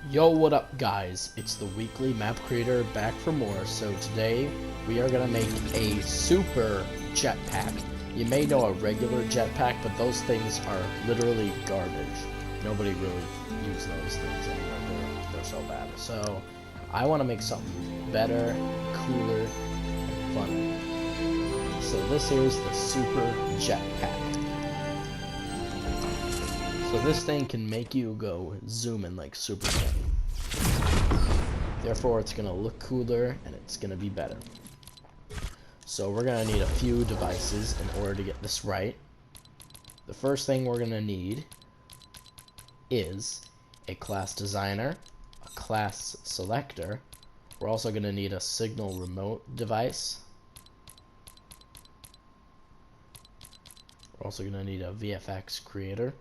Yo, what up guys? It's the weekly map creator back for more. So today we are gonna make a super jetpack. You may know a regular jetpack, but those things are literally garbage. Nobody really uses those things anymore. They're so bad. So I want to make something better, cooler, and funner. So this here is the super jetpack. So this thing can make you go zooming like Superman. Therefore, it's gonna look cooler and it's gonna be better. So we're gonna need a few devices in order to get this right. The first thing we're gonna need is a class designer, a class selector. We're also gonna need a signal remote device. We're also gonna need a VFX creator.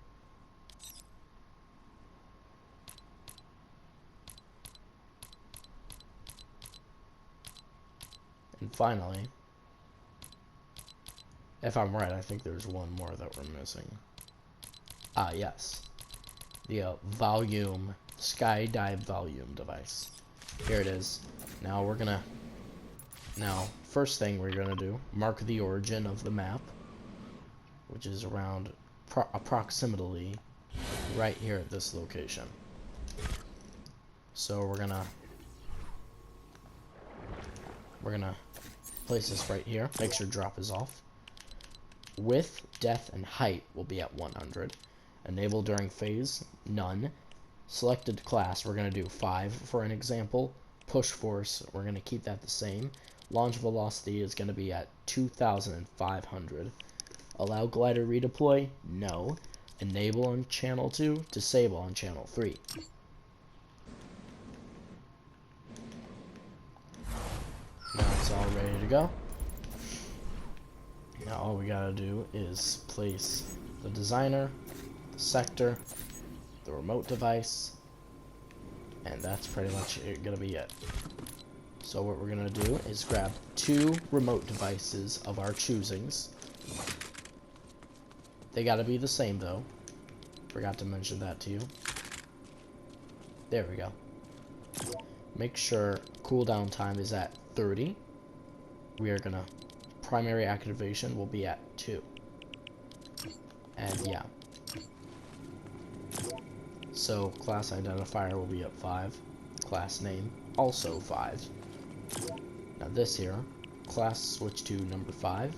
And finally, if I'm right, I think there's one more that we're missing. Ah, yes. The volume, skydive volume device. Here it is. Now first thing we're gonna do, mark the origin of the map, which is around approximately right here at this location. So we're gonna place this right here. Make sure drop is off. Width, depth, and height will be at 100. Enable during phase, none. Selected class, we're going to do 5 for an example. Push force, we're going to keep that the same. Launch velocity is going to be at 2,500. Allow glider redeploy, no. Enable on channel 2, disable on channel 3. Now it's all ready to go. Now all we gotta do is place the designer, the sector, the remote device, and that's pretty much gonna be it. So what we're gonna do is grab 2 remote devices of our choosings. They gotta be the same though. Forgot to mention that to you. There we go. Make sure cooldown time is at 30. We are gonna primary activation will be at 2. And yeah. So class identifier will be at 5. Class name also 5. Now this here, class switch to number 5.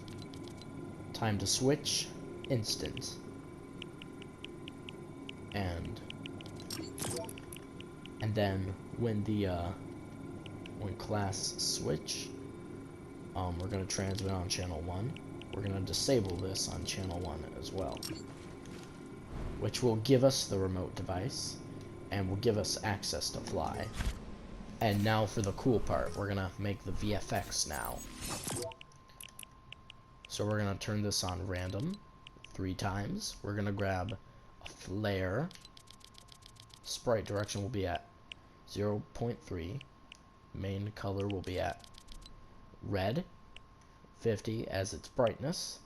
Time to switch, instant. And then when class switch, we're going to transmit on channel 1. We're going to disable this on channel 1 as well, which will give us the remote device and will give us access to fly. And now for the cool part, we're going to make the VFX now. So we're going to turn this on random 3 times. We're going to grab a flare. Sprite direction will be at 0.3. Main color will be at red, 50 as its brightness.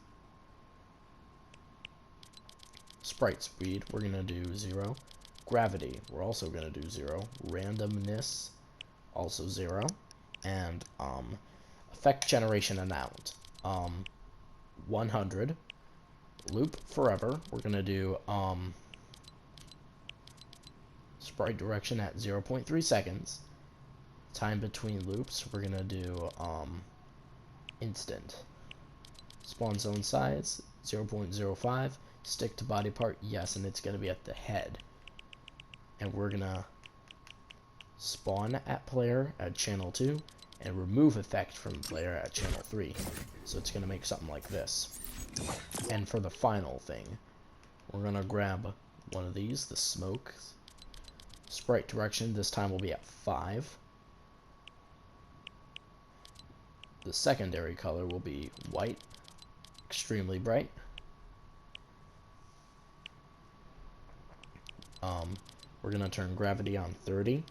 Sprite speed, we're going to do 0. Gravity, we're also going to do 0. Randomness, also 0. And effect generation amount, 100. Loop forever, we're going to do sprite direction at 0.3 seconds. Time between loops, we're gonna do instant. Spawn zone size 0.05. Stick to body part, yes, and it's gonna be at the head. And we're gonna spawn at player at channel 2 and remove effect from player at channel 3. So it's gonna make something like this. And for the final thing, we're gonna grab one of these, the smoke. Sprite direction this time will be at 5. The secondary color will be white, extremely bright. We're gonna turn gravity on 30.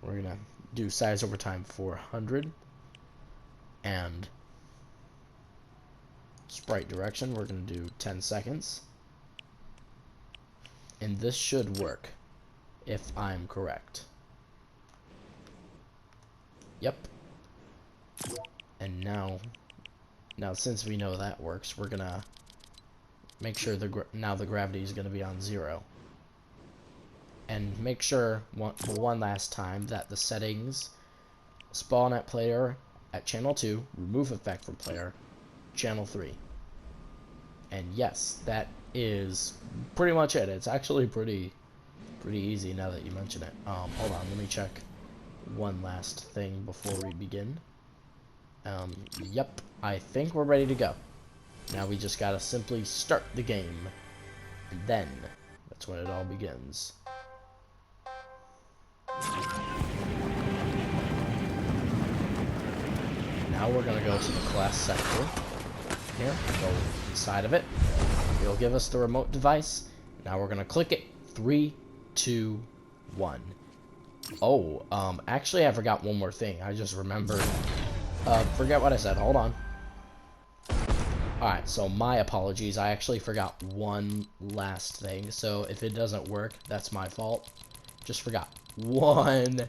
We're gonna do size over time 400. And sprite direction, we're gonna do 10 seconds. And this should work, if I'm correct. Yep. And now since we know that works, we're gonna make sure now the gravity is gonna be on 0. And make sure one last time that the settings spawn at player at channel 2, remove effect from player, channel 3. And yes, that is pretty much it. It's actually pretty easy now that you mention it. Hold on, let me check one last thing before we begin. Yep, I think we're ready to go. Now we just gotta simply start the game, and then that's when it all begins. Now we're gonna go to the class sector. Here, go inside of it. It'll give us the remote device. Now we're gonna click it. 3, 2, 1. Oh, actually I forgot one more thing. I just remembered. Forget what I said. Hold on. Alright, so my apologies. I actually forgot one last thing. So if it doesn't work, that's my fault. Just forgot one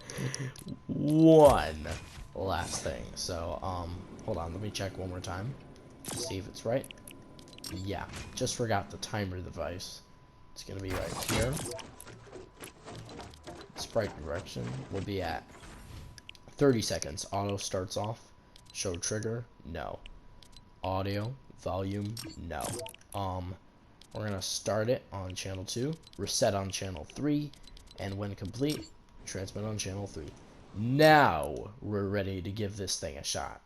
last thing. So, hold on. Let me check one more time. See if it's right. Yeah, just forgot the timer device. It's gonna be right here. Sprite direction will be at 30 seconds. Auto starts off. Show trigger, no. Audio, volume, no. We're gonna start it on channel 2, reset on channel 3, and when complete, transmit on channel 3. Now we're ready to give this thing a shot.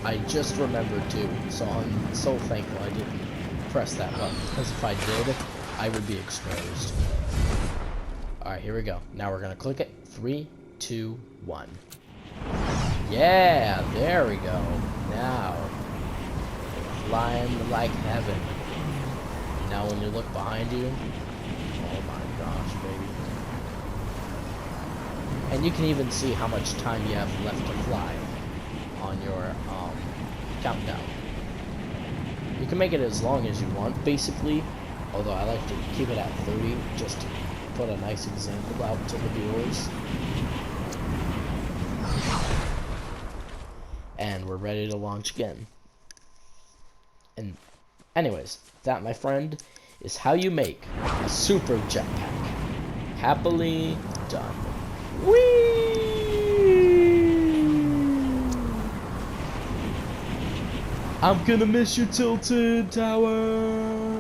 I just remembered too, so I'm so thankful I didn't press that button, because if I did, I would be exposed. Alright, here we go. Now we're gonna click it. 3, 2, 1. Yeah, there we go. Now, flying like heaven. Now when you look behind you, oh my gosh, baby. And you can even see how much time you have left to fly on your countdown. You can make it as long as you want, basically, although I like to keep it at 30, just to put a nice example out to the viewers. And we're ready to launch again. And anyways, that, my friend, is how you make a super jetpack. Happily done. Whee! I'm gonna miss you, Tilted Tower.